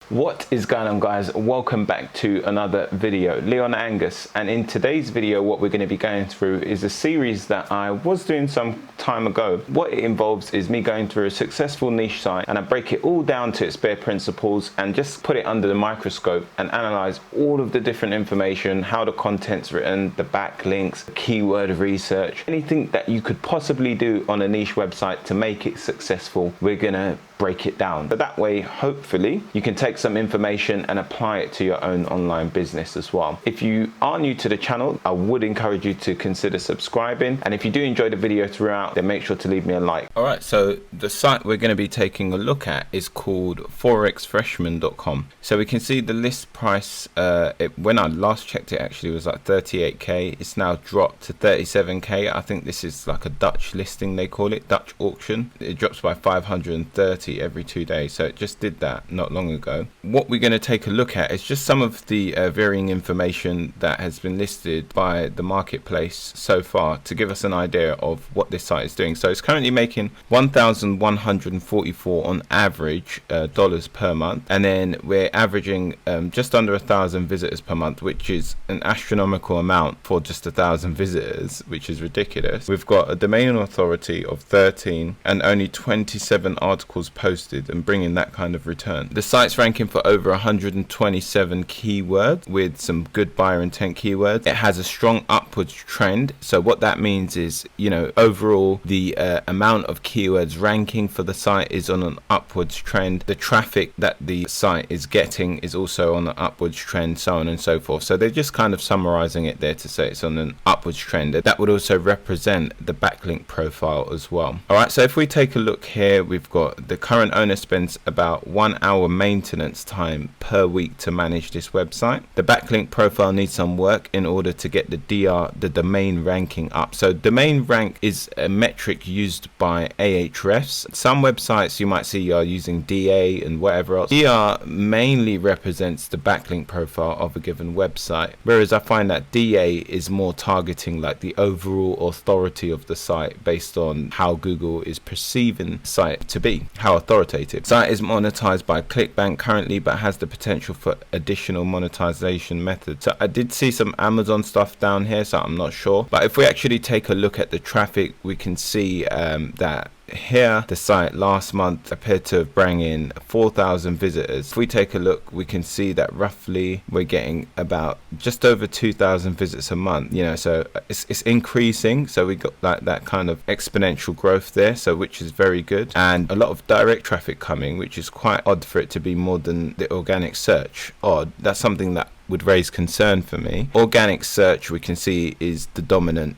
What is going on, guys? Welcome back to another video. Leon Angus, and in today's video what we're going to be going through is a series that I was doing some time ago. What it involves is me going through a successful niche site and I break it all down to its bare principles and just put it under the microscope and analyze all of the different information, how the content's written, the backlinks, the keyword research, anything that you could possibly do on a niche website to make it successful. We're gonna break it down, but that way hopefully you can take some information and apply it to your own online business as well. If you are new to the channel, I would encourage you to consider subscribing, and if you do enjoy the video throughout, then make sure to leave me a like. All right, so the site we're going to be taking a look at is called forexfreshman.com. So we can see the list price, when I last checked it actually was like 38k. It's now dropped to 37k. I think this is like a Dutch listing, they call it, Dutch auction. It drops by 530 every 2 days, so it just did that not long ago. What we're going to take a look at is just some of the varying information that has been listed by the marketplace so far to give us an idea of what this site is doing. So it's currently making 1,144 on average dollars per month, and then we're averaging just under 1,000 visitors per month, which is an astronomical amount for just 1,000 visitors, which is ridiculous. We've got a domain authority of 13 and only 27 articles posted, and bringing that kind of return. The site's ranking for over 127 keywords with some good buyer intent keywords. It has a strong upwards trend. So what that means is, you know, overall the amount of keywords ranking for the site is on an upwards trend. The traffic that the site is getting is also on an upwards trend, so on and so forth. So they're just kind of summarizing it there to say it's on an upwards trend. That would also represent the backlink profile as well. All right, so if we take a look here, we've got the current owner spends about 1 hour maintenance time per week to manage this website. The backlink profile needs some work in order to get the DR, the domain ranking up. So domain rank is a metric used by Ahrefs. Some websites you might see are using DA and whatever else. DR mainly represents the backlink profile of a given website, whereas I find that DA is more targeting like the overall authority of the site based on how Google is perceiving the site to be, how authoritative. Site is monetized by ClickBank currently, but has the potential for additional monetization methods. So I did see some Amazon stuff down here, so I'm not sure. But if we actually take a look at the traffic, we can see that here the site last month appeared to have brought in 4,000 visitors. If we take a look, we can see that roughly we're getting about just over 2,000 visits a month, you know, so it's increasing. So we got like that kind of exponential growth there, so which is very good, and a lot of direct traffic coming, which is quite odd for it to be more than the organic search. Odd. That's something that would raise concern for me. Organic search, we can see, is the dominant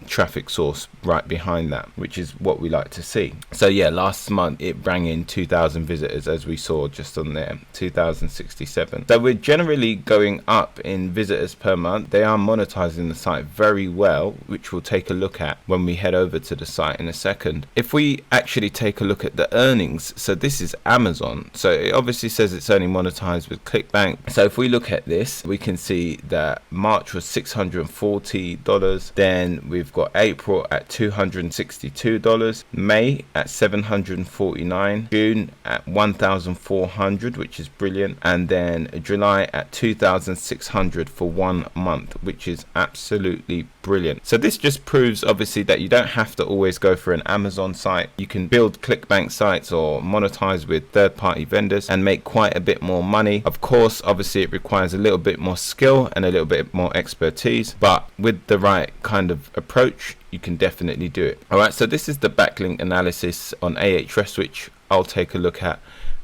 traffic source right behind that, which is what we like to see. So yeah, last month it brought in 2,000 visitors, as we saw just on there, 2,067. So we're generally going up in visitors per month. They are monetizing the site very well, which we'll take a look at when we head over to the site in a second. If we actually take a look at the earnings, so this is Amazon, so it obviously says it's only monetized with ClickBank. So if we look at this, we can see that March was $640, then we've got April at $262, May at $749, June at $1,400, which is brilliant, and then July at $2,600 for 1 month, which is absolutely brilliant. So this just proves obviously that you don't have to always go for an Amazon site. You can build ClickBank sites or monetize with third-party vendors and make quite a bit more money. Of course, obviously it requires a little bit more skill and a little bit more expertise, but with the right kind of approach, you can definitely do it. All right, so this is the backlink analysis on Ahrefs, which I'll take a look at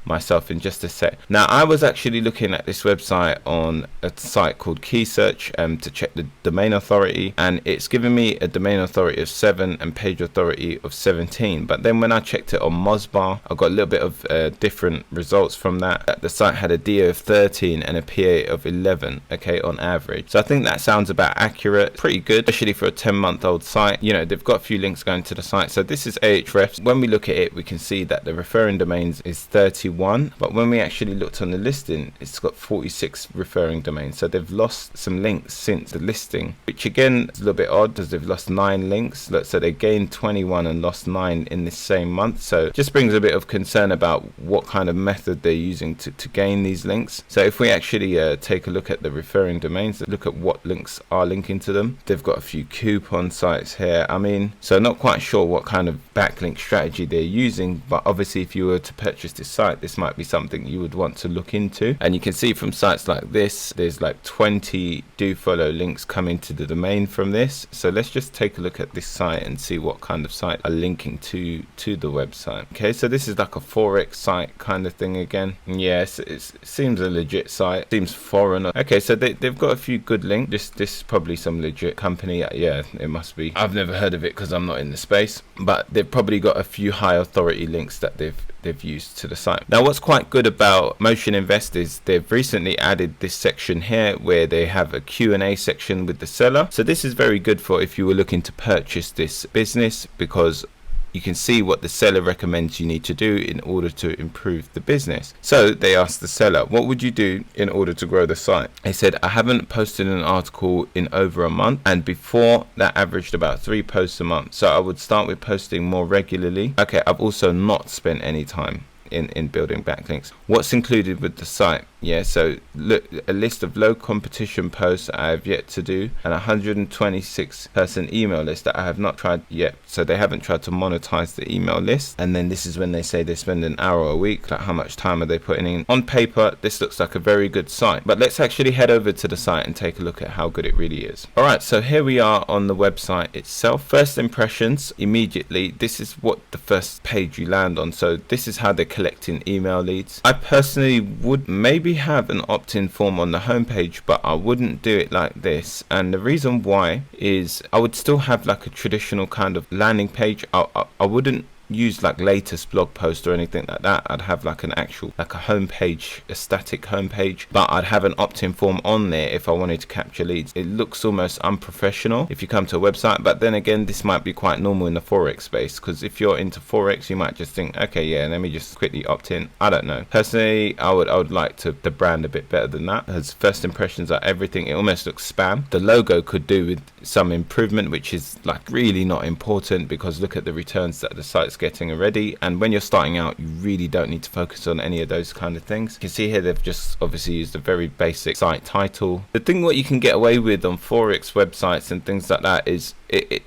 myself in just a sec. Now, I was actually looking at this website on a site called Key Search to check the domain authority, and it's giving me a domain authority of 7 and page authority of 17. But then when I checked it on Mozbar, I got a little bit of different results from that. The site had a DA of 13 and a PA of 11, okay, on average. So I think that sounds about accurate, pretty good, especially for a 10-month-old site. You know, they've got a few links going to the site. So this is Ahrefs. When we look at it, we can see that the referring domains is 31 1, but when we actually looked on the listing, it's got 46 referring domains. So they've lost some links since the listing, which again is a little bit odd because they've lost 9 links. So they gained 21 and lost 9 in this same month. So just brings a bit of concern about what kind of method they're using to gain these links. So if we actually take a look at the referring domains, look at what links are linking to them, they've got a few coupon sites here. I mean, so not quite sure what kind of backlink strategy they're using, but obviously if you were to purchase this site, this might be something you would want to look into. And you can see from sites like this, there's like 20 do follow links coming to the domain from this. So let's just take a look at this site and see what kind of site are linking to the website. Okay, so this is like a FOREX site kind of thing again. Yes, it seems a legit site, seems foreign. Okay, so they've got a few good links. This is probably some legit company. Yeah, it must be. I've never heard of it because I'm not in the space, but they've probably got a few high authority links that they've used to the site. Now what's quite good about Motion Invest is they've recently added this section here where they have a Q&A section with the seller. So this is very good for if you were looking to purchase this business, because you can see what the seller recommends you need to do in order to improve the business. So they asked the seller, what would you do in order to grow the site? They said, I haven't posted an article in over a month, and before that averaged about 3 posts a month. So I would start with posting more regularly. Okay, I've also not spent any time in building backlinks. What's included with the site? Yeah, so look, a list of low competition posts I have yet to do, and 126 person email list that I have not tried yet. So they haven't tried to monetize the email list. And then this is when they say they spend an hour a week. Like, how much time are they putting in? On paper, this looks like a very good site, but let's actually head over to the site and take a look at how good it really is. All right, so here we are on the website itself. First impressions, immediately, this is what the first page you land on. So this is how they're collecting email leads. I personally would maybe have an opt-in form on the homepage, but I wouldn't do it like this. And the reason why is I would still have like a traditional kind of landing page. I wouldn't use like latest blog post or anything like that. I'd have like an actual, like a homepage, a static homepage, but I'd have an opt-in form on there if I wanted to capture leads. It looks almost unprofessional if you come to a website, but then again, this might be quite normal in the Forex space, because if you're into Forex, you might just think, okay, yeah, let me just quickly opt in. I don't know. Personally, I would like to the brand a bit better than that, as first impressions are everything. It almost looks spam. The logo could do with some improvement, which is like really not important, because look at the returns that the site's getting already. And when you're starting out, you really don't need to focus on any of those kind of things. You can see here they've just obviously used a very basic site title. The thing what you can get away with on Forex websites and things like that is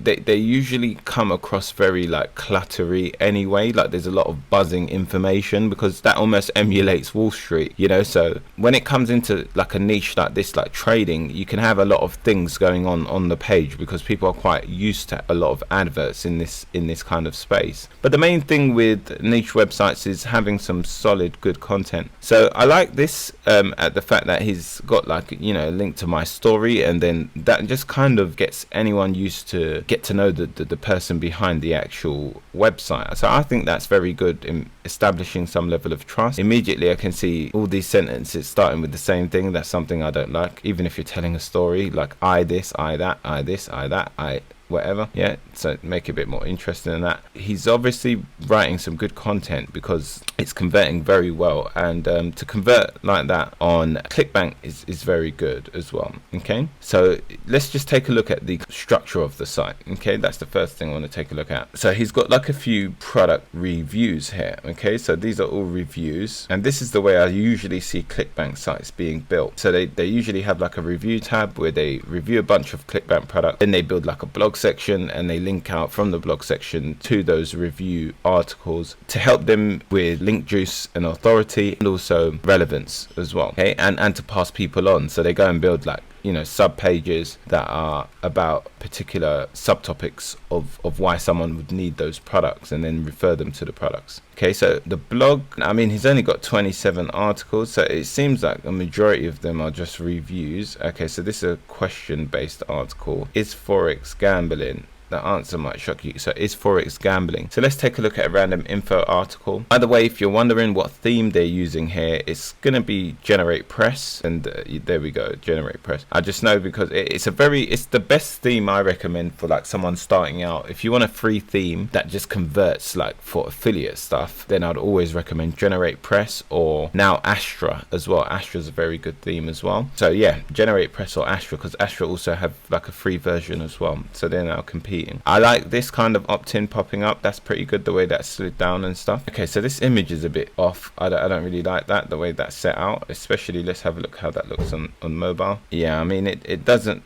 they usually come across very like cluttery anyway. Like there's a lot of buzzing information, because that almost emulates Wall Street, you know. So when it comes into like a niche like this, like trading, you can have a lot of things going on the page, because people are quite used to a lot of adverts in this kind of space. But the main thing with niche websites is having some solid good content. So I like this at the fact that he's got like, you know, a link to my story, and then that just kind of gets anyone used to get to know the person behind the actual website. So I think that's very good in establishing some level of trust. Immediately I can see all these sentences starting with the same thing. That's something I don't like. Even if you're telling a story like I this, I that, I this, I that, I whatever, yeah, so make it a bit more interesting than that. He's obviously writing some good content, because it's converting very well, and to convert like that on ClickBank is very good as well. Okay, so let's just take a look at the structure of the site. Okay, that's the first thing I want to take a look at. So he's got like a few product reviews here. Okay, so these are all reviews, and this is the way I usually see ClickBank sites being built. So they usually have like a review tab where they review a bunch of ClickBank products, then they build like a blog section, and they link out from the blog section to those review articles to help them with link juice and authority, and also relevance as well. Okay, and to pass people on. So they go and build like, you know, sub pages that are about particular subtopics of why someone would need those products, and then refer them to the products. Okay, so the blog, I mean, he's only got 27 articles, so it seems like a majority of them are just reviews. Okay, so this is a question based article. Is Forex gambling? the answer might shock you. So is Forex gambling? So let's take a look at a random info article. By the way, if you're wondering what theme they're using here, it's going to be generate press, and there we go, generate press. I just know because it's the best theme I recommend for like someone starting out. If you want a free theme that just converts like for affiliate stuff, then I'd always recommend generate press, or now Astra as well. Astra's a very good theme as well. So yeah, generate press or Astra, because Astra also have like a free version as well, so they're now competing. I like this kind of opt-in popping up. That's pretty good, the way that slid down and stuff. Okay, so this image is a bit off. I don't really like that, the way that's set out, especially. Let's have a look how that looks on mobile. Yeah, I mean it doesn't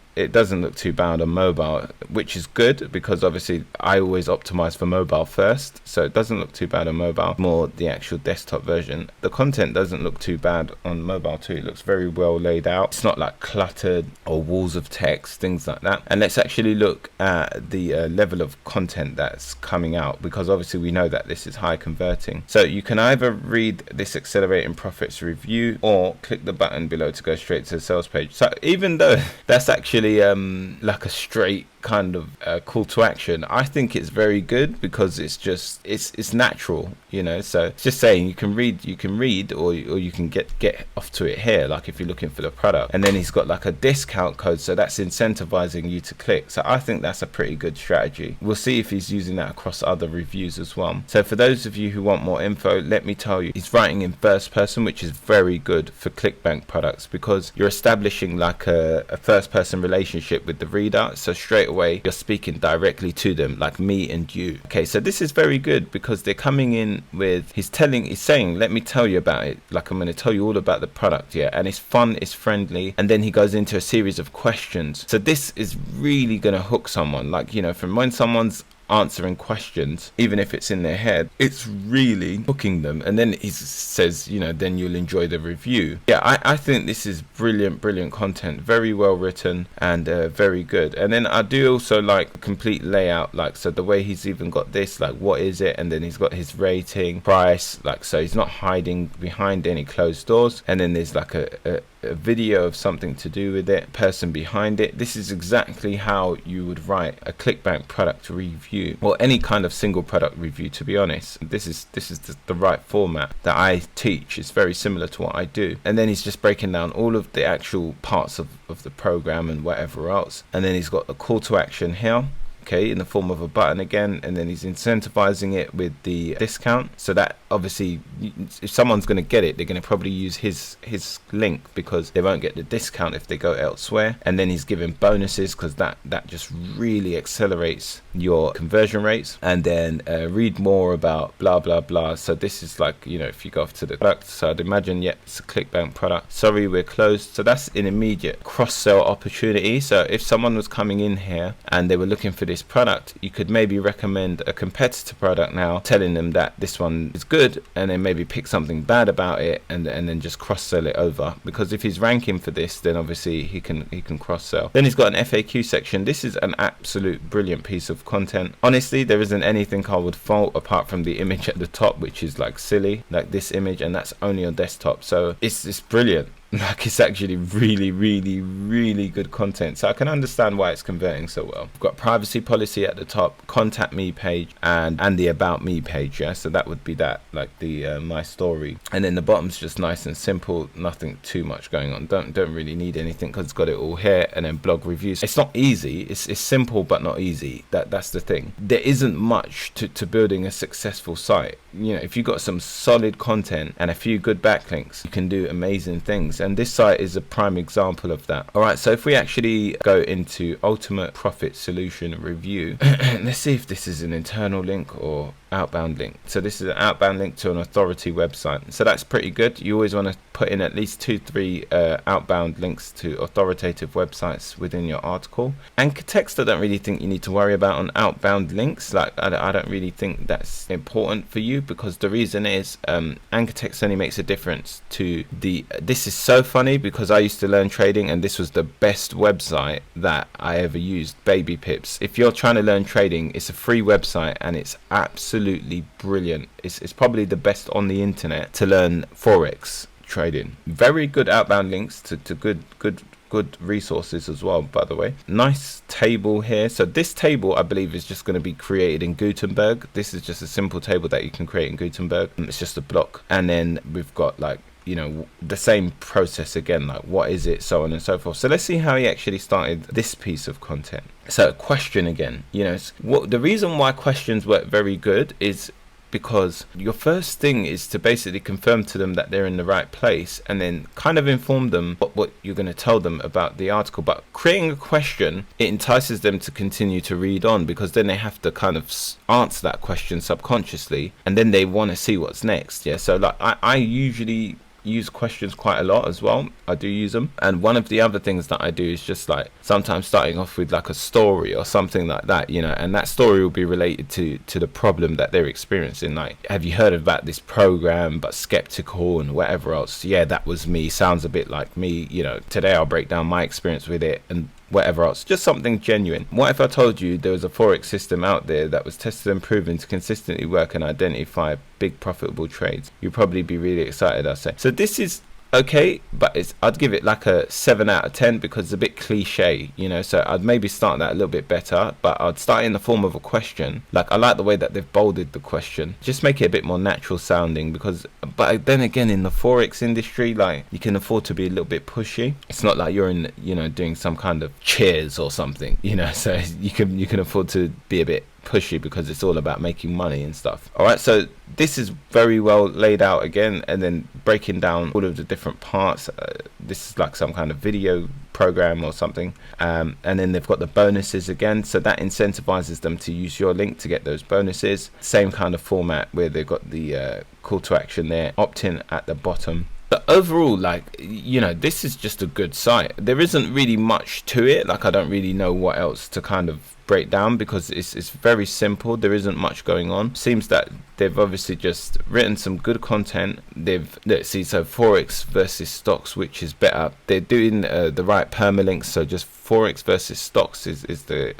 look too bad on mobile, which is good because obviously I always optimize for mobile first, so it doesn't look too bad on mobile. More the actual desktop version. The content doesn't look too bad on mobile too. It looks very well laid out. It's not like cluttered or walls of text, things like that. And let's actually look at the level of content that's coming out, because obviously we know that this is high converting. So you can either read this accelerating profits review or click the button below to go straight to the sales page. So even though that's actually like a straight kind of call to action, I think it's very good because it's just it's natural, you know. So it's just saying you can read or you can get off to it here, like if you're looking for the product. And then he's got like a discount code, so that's incentivizing you to click. So I think that's a pretty good strategy. We'll see if he's using that across other reviews as well. So for those of you who want more info, let me tell you, he's writing in first person, which is very good for ClickBank products because you're establishing like a first person relationship with the reader. So straight away you're speaking directly to them, like me and you. Okay, so this is very good because they're coming in with, he's saying, let me tell you about it, like I'm going to tell you all about the product, yeah, and it's fun, it's friendly, and then he goes into a series of questions. So this is really going to hook someone, like, you know, from when someone's answering questions, even if it's in their head, it's really hooking them. And then he says, you know, then you'll enjoy the review. Yeah, I think this is brilliant content, very well written and very good. And then I do also like the complete layout, like, so the way he's even got this, like, what is it, and then he's got his rating, price, like, so he's not hiding behind any closed doors. And then there's like a video of something to do with it, person behind it. This is exactly how you would write a ClickBank product review, or any kind of single product review, to be honest. This is the right format that I teach. It's very similar to what I do. And then he's just breaking down all of the actual parts of the program and whatever else. And then he's got a call to action here, okay, in the form of a button again, and then he's incentivizing it with the discount. So that obviously, if someone's going to get it, they're going to probably use his link because they won't get the discount if they go elsewhere. And then he's giving bonuses because that just really accelerates your conversion rates. And then read more about blah blah blah. So this is like, you know, if you go off to the product, so I'd imagine, yep, it's a ClickBank product, sorry we're closed. So that's an immediate cross-sell opportunity. So if someone was coming in here and they were looking for this product, you could maybe recommend a competitor product now, telling them that this one is good, and then maybe pick something bad about it and then just cross sell it over, because if he's ranking for this, then obviously he can cross sell. Then he's got an FAQ section. This is an absolute brilliant piece of content. Honestly, there isn't anything I would fault apart from the image at the top, which is like silly, like this image, and that's only on desktop. So it's brilliant. Like, it's actually really good content, so I can understand why it's converting so well. We've got privacy policy at the top, contact me page, and the about me page, yeah, so that would be that, like the my story. And then the bottom's just nice and simple, nothing too much going on. Don't really need anything because it's got it all here. And then blog reviews. It's not easy, it's simple but not easy. That's the thing. There isn't much to building a successful site. You know, if you've got some solid content and a few good backlinks, you can do amazing things. And this site is a prime example of that. All right, so if we actually go into ultimate profit solution review, let's see if this is an internal link or outbound link. So this is an outbound link to an authority website, so that's pretty good. You always want to put in at least 2-3 outbound links to authoritative websites within your article. Anchor text, I don't really think you need to worry about on outbound links. Like, I don't really think that's important for you, because the reason is anchor text only makes a difference to the this is so funny because I used to learn trading and this was the best website that I ever used, Baby Pips. If you're trying to learn trading, it's a free website and it's absolutely brilliant. It's probably the best on the internet to learn Forex trading. Very good outbound links to good good resources as well, by the way. Nice table here. So this table, I believe, is just going to be created in Gutenberg. This is just a simple table that you can create in Gutenberg. It's just a block, and then we've got like, you know, the same process again, like what is it, so on and so forth. So let's see how he actually started this piece of content. So question again, you know, what the reason why questions work very good is because your first thing is to basically confirm to them that they're in the right place, and then kind of inform them what you're going to tell them about the article. But creating a question, it entices them to continue to read on, because then they have to kind of answer that question subconsciously, and then they want to see what's next. Yeah, so like I usually use questions quite a lot as well. I do use them, and one of the other things that I do is just like sometimes starting off with like a story or something like that, you know, and that story will be related to the problem that they're experiencing. Like, have you heard about this program but skeptical and whatever else? Yeah, that was me, sounds a bit like me, you know. Today I'll break down my experience with it and whatever else, just something genuine. What if I told you there was a forex system out there that was tested and proven to consistently work and identify big profitable trades? You'd probably be really excited, I'd say. So this is okay, but I'd give it like a 7 out of 10 because it's a bit cliche, you know. So I'd maybe start that a little bit better, but I'd start in the form of a question. Like, I like the way that they've bolded the question, just make it a bit more natural sounding, because but then again, in the forex industry, like, you can afford to be a little bit pushy. It's not like you're in, you know, doing some kind of cheers or something, you know, so you can afford to be a bit pushy because it's all about making money and stuff. All right, so this is very well laid out again, and then breaking down all of the different parts. This is like some kind of video program or something, and then they've got the bonuses again, so that incentivizes them to use your link to get those bonuses. Same kind of format where they've got the call to action there, opt-in at the bottom. But overall, like, you know, this is just a good site. There isn't really much to it. Like, I don't really know what else to kind of break down, because it's very simple. There isn't much going on. Seems that they've obviously just written some good content. Let's see, so forex versus stocks, which is better. They're doing the right permalinks, so just forex versus stocks is the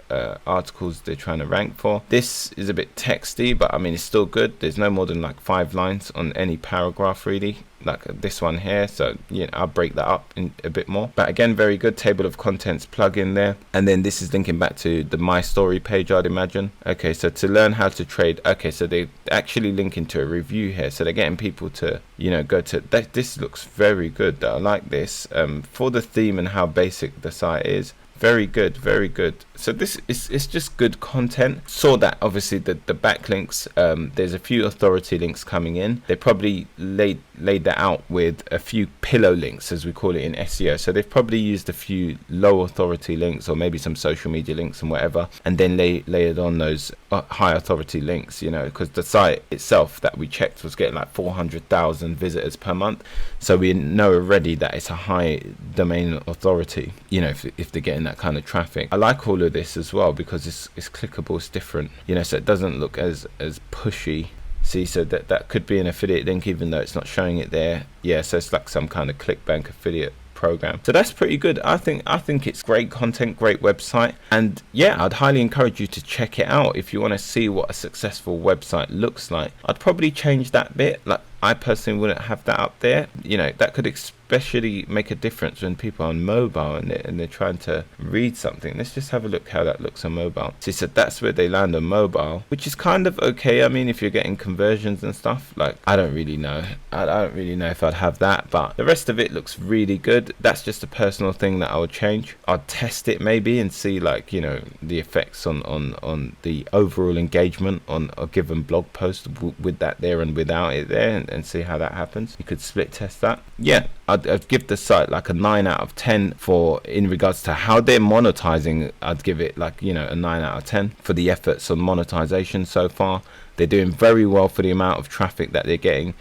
articles they're trying to rank for. This is a bit texty, but I mean, it's still good. There's no more than like 5 lines on any paragraph really, like this one here. So, you know, I'll break that up in a bit more, but again, very good table of contents plug in there. And then this is linking back to the My Story page, I'd imagine. Okay, so to learn how to trade, okay, so they actually link into a review here, so they're getting people to, you know, go to that. This looks very good. I like this for the theme and how basic the site is. Very good, very good. So this is, it's just good content. Saw that obviously the backlinks, there's a few authority links coming in. They probably laid that out with a few pillow links, as we call it in SEO. So they've probably used a few low authority links, or maybe some social media links and whatever, and then layered on those high authority links, you know, because the site itself that we checked was getting like 400,000 visitors per month. So we know already that it's a high domain authority, you know, if they're getting that kind of traffic. I like all of this as well because it's clickable, it's different, you know, so it doesn't look as pushy. See, so that could be an affiliate link even though it's not showing it there. Yeah, so it's like some kind of ClickBank affiliate program. So that's pretty good. I think it's great content, great website, and yeah, I'd highly encourage you to check it out if you want to see what a successful website looks like. I'd probably change that bit. Like, I personally wouldn't have that up there, you know. That could especially make a difference when people are on mobile and they're trying to read something. Let's just have a look how that looks on mobile. See, so that's where they land on mobile, which is kind of okay. I mean, if you're getting conversions and stuff, like, I don't really know. I don't really know if I'd have that, but the rest of it looks really good. That's just a personal thing that I would change. I'd test it maybe and see, like, you know, the effects on the overall engagement on a given blog post with that there and without it there, and see how that happens. You could split test that. Yeah, I'd give the site like a 9 out of 10 for, in regards to how they're monetizing. I'd give it like, you know, a 9 out of 10 for the efforts on monetization so far. They're doing very well for the amount of traffic that they're getting.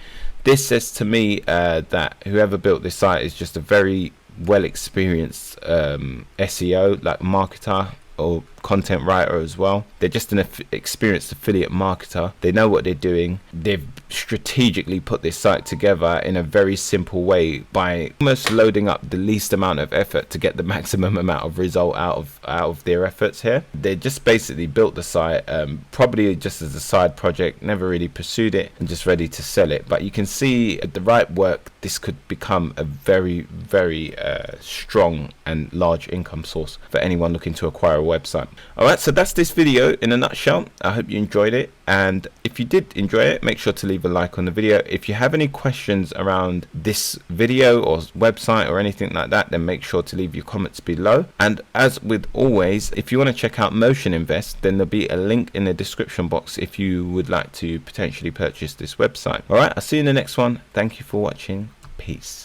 This says to me that whoever built this site is just a very well experienced SEO, like marketer or content writer as well. They're just an experienced affiliate marketer. They know what they're doing. They've strategically put this site together in a very simple way by almost loading up the least amount of effort to get the maximum amount of result out of their efforts here. They just basically built the site probably just as a side project, never really pursued it, and just ready to sell it. But you can see the right work this could become a very strong and large income source for anyone looking to acquire a website. Alright, so that's this video in a nutshell. I hope you enjoyed it, and if you did enjoy it, make sure to leave a like on the video. If you have any questions around this video or website or anything like that, then make sure to leave your comments below. And as with always, if you want to check out Motion Invest, then there'll be a link in the description box if you would like to potentially purchase this website. Alright, I'll see you in the next one. Thank you for watching. Peace.